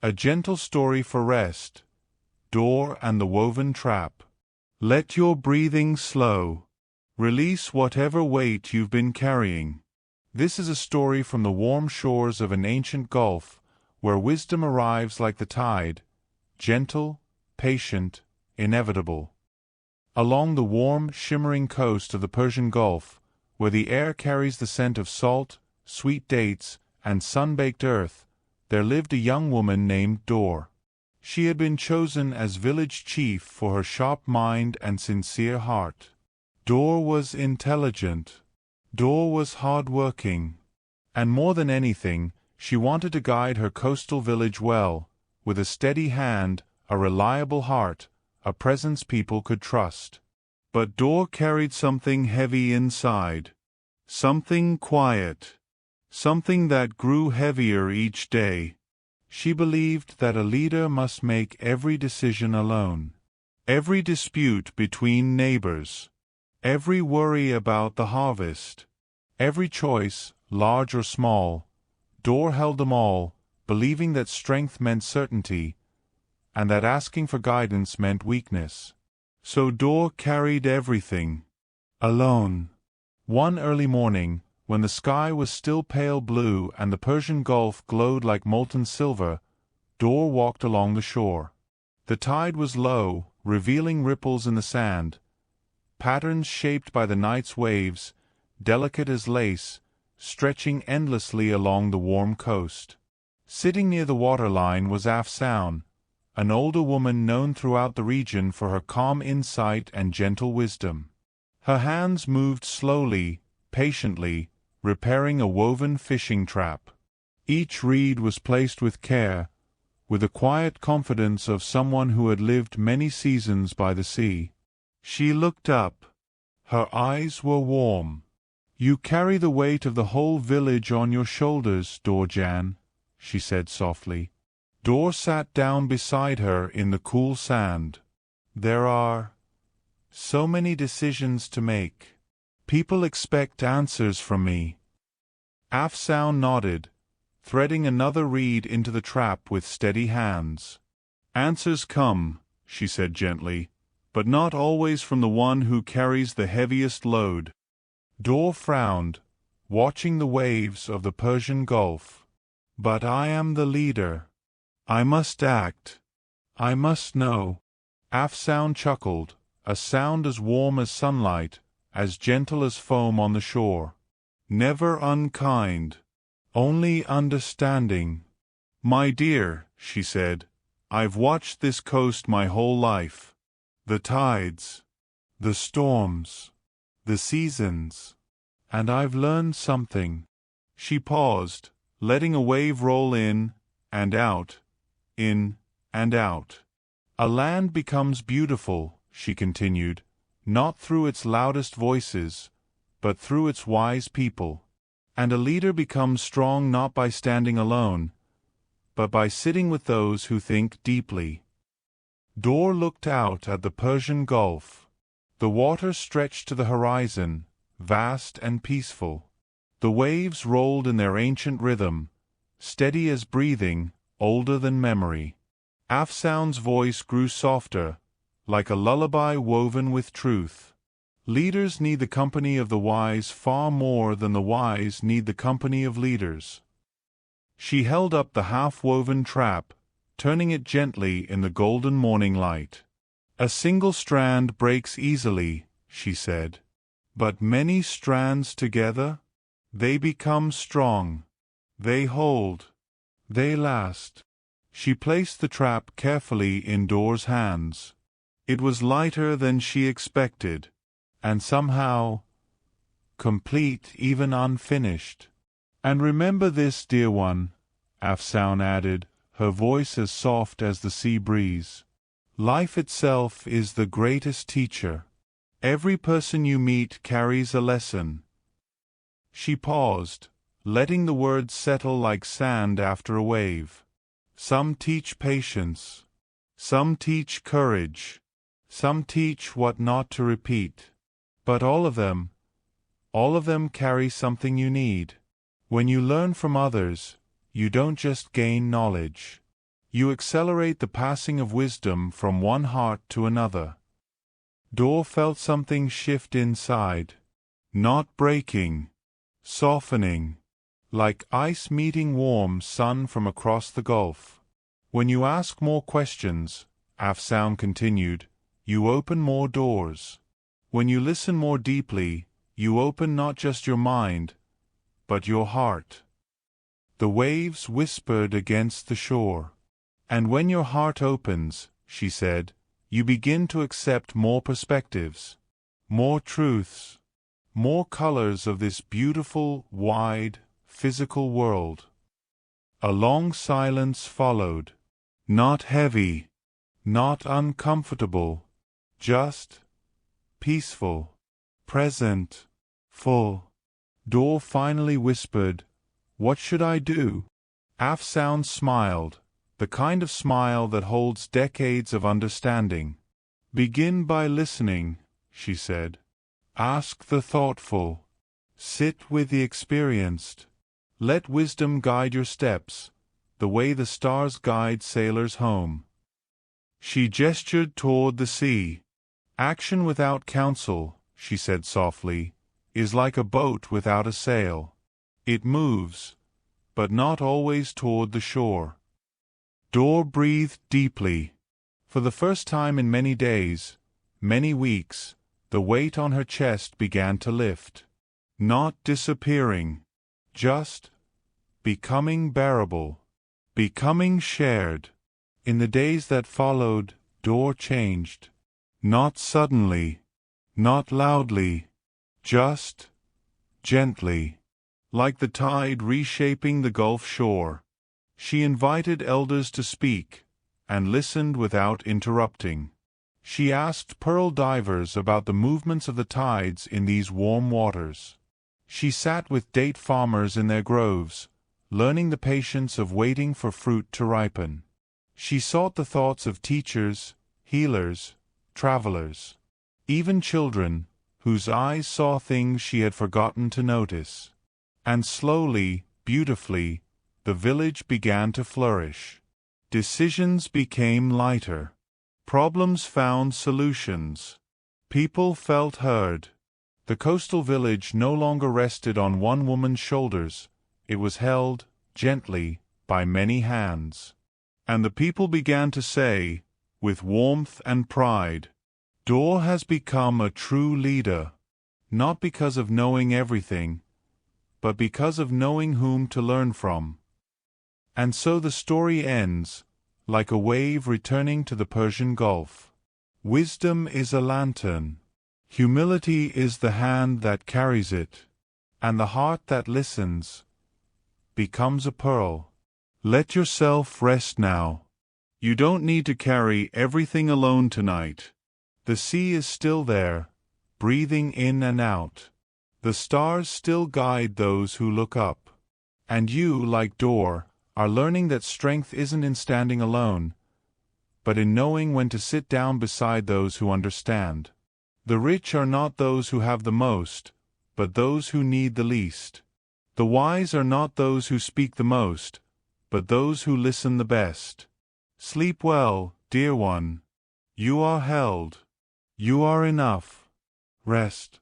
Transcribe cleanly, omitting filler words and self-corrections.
A gentle story for rest. Door and the woven trap. Let your breathing slow. Release whatever weight you've been carrying. This is a story from the warm shores of an ancient gulf, where wisdom arrives like the tide, gentle, patient, inevitable. Along the warm, shimmering coast of the Persian Gulf, where the air carries the scent of salt, sweet dates, and sun-baked earth, there lived a young woman named Dor. She had been chosen as village chief for her sharp mind and sincere heart. Dor was intelligent. Dor was hard-working. And more than anything, she wanted to guide her coastal village well, with a steady hand, a reliable heart, a presence people could trust. But Dor carried something heavy inside. Something quiet. Something that grew heavier each day. She believed that a leader must make every decision alone. Every dispute between neighbors. Every worry about the harvest. Every choice, large or small. Dor held them all, believing that strength meant certainty, and that asking for guidance meant weakness. So Dor carried everything. Alone. One early morning, when the sky was still pale blue and the Persian Gulf glowed like molten silver, Dor walked along the shore. The tide was low, revealing ripples in the sand, patterns shaped by the night's waves, delicate as lace, stretching endlessly along the warm coast. Sitting near the waterline was Afsoun, an older woman known throughout the region for her calm insight and gentle wisdom. Her hands moved slowly, patiently, repairing a woven fishing trap. Each reed was placed with care, with the quiet confidence of someone who had lived many seasons by the sea. She looked up. Her eyes were warm. "You carry the weight of the whole village on your shoulders, Dor-Jan," she said softly. Dor sat down beside her in the cool sand. "There are so many decisions to make. People expect answers from me." Afsoun nodded, threading another reed into the trap with steady hands. "Answers come," she said gently, "but not always from the one who carries the heaviest load." Dor frowned, watching the waves of the Persian Gulf. "But I am the leader. I must act. I must know." Afsoun chuckled, a sound as warm as sunlight, as gentle as foam on the shore. "Never unkind. Only understanding." "My dear," she said, "I've watched this coast my whole life. The tides, the storms, the seasons. And I've learned something." She paused, letting a wave roll in and out, in and out. "A land becomes beautiful," she continued, "not through its loudest voices, but through its wise people. And a leader becomes strong not by standing alone, but by sitting with those who think deeply." Dor looked out at the Persian Gulf. The water stretched to the horizon, vast and peaceful. The waves rolled in their ancient rhythm, steady as breathing, older than memory. Afsoun's voice grew softer, like a lullaby woven with truth. "Leaders need the company of the wise far more than the wise need the company of leaders." She held up the half-woven trap, turning it gently in the golden morning light. "A single strand breaks easily," she said. "But many strands together? They become strong. They hold. They last." She placed the trap carefully in Dor's hands. It was lighter than she expected, and somehow complete, even unfinished. "And remember this, dear one," Afsoun added, her voice as soft as the sea breeze. "Life itself is the greatest teacher. Every person you meet carries a lesson." She paused, letting the words settle like sand after a wave. "Some teach patience. Some teach courage. Some teach what not to repeat. But all of them carry something you need. When you learn from others, you don't just gain knowledge. You accelerate the passing of wisdom from one heart to another. Door felt something shift inside. Not breaking, softening, like ice meeting warm sun from across the gulf. When you ask more questions, Afsoun continued, you open more doors. When you listen more deeply, you open not just your mind, but your heart. The waves whispered against the shore. And when your heart opens, she said, you begin to accept more perspectives, more truths, more colors of this beautiful, wide, physical world. A long silence followed. Not heavy, not uncomfortable, just peaceful, present, full. Door finally whispered, "What should I do?" Afsoun smiled, the kind of smile that holds decades of understanding. "Begin by listening," she said. "Ask the thoughtful. Sit with the experienced. Let wisdom guide your steps, the way the stars guide sailors home." She gestured toward the sea. "Action without counsel," she said softly, "is like a boat without a sail. It moves, but not always toward the shore." Door breathed deeply. For the first time in many days, many weeks, the weight on her chest began to lift. Not disappearing, just becoming bearable, becoming shared. In the days that followed, Door changed. Not suddenly, not loudly, just gently. Like the tide reshaping the Gulf shore, she invited elders to speak, and listened without interrupting. She asked pearl divers about the movements of the tides in these warm waters. She sat with date farmers in their groves, learning the patience of waiting for fruit to ripen. She sought the thoughts of teachers, healers, travelers, even children, whose eyes saw things she had forgotten to notice. And slowly, beautifully, the village began to flourish. Decisions became lighter. Problems found solutions. People felt heard. The coastal village no longer rested on one woman's shoulders. It was held, gently, by many hands. And the people began to say, with warmth and pride, "Door has become a true leader, not because of knowing everything, but because of knowing whom to learn from." And so the story ends, like a wave returning to the Persian Gulf. Wisdom is a lantern. Humility is the hand that carries it, and the heart that listens becomes a pearl. Let yourself rest now. You don't need to carry everything alone tonight. The sea is still there, breathing in and out. The stars still guide those who look up. And you, like Door, are learning that strength isn't in standing alone, but in knowing when to sit down beside those who understand. The rich are not those who have the most, but those who need the least. The wise are not those who speak the most, but those who listen the best. Sleep well, dear one. You are held. You are enough. Rest.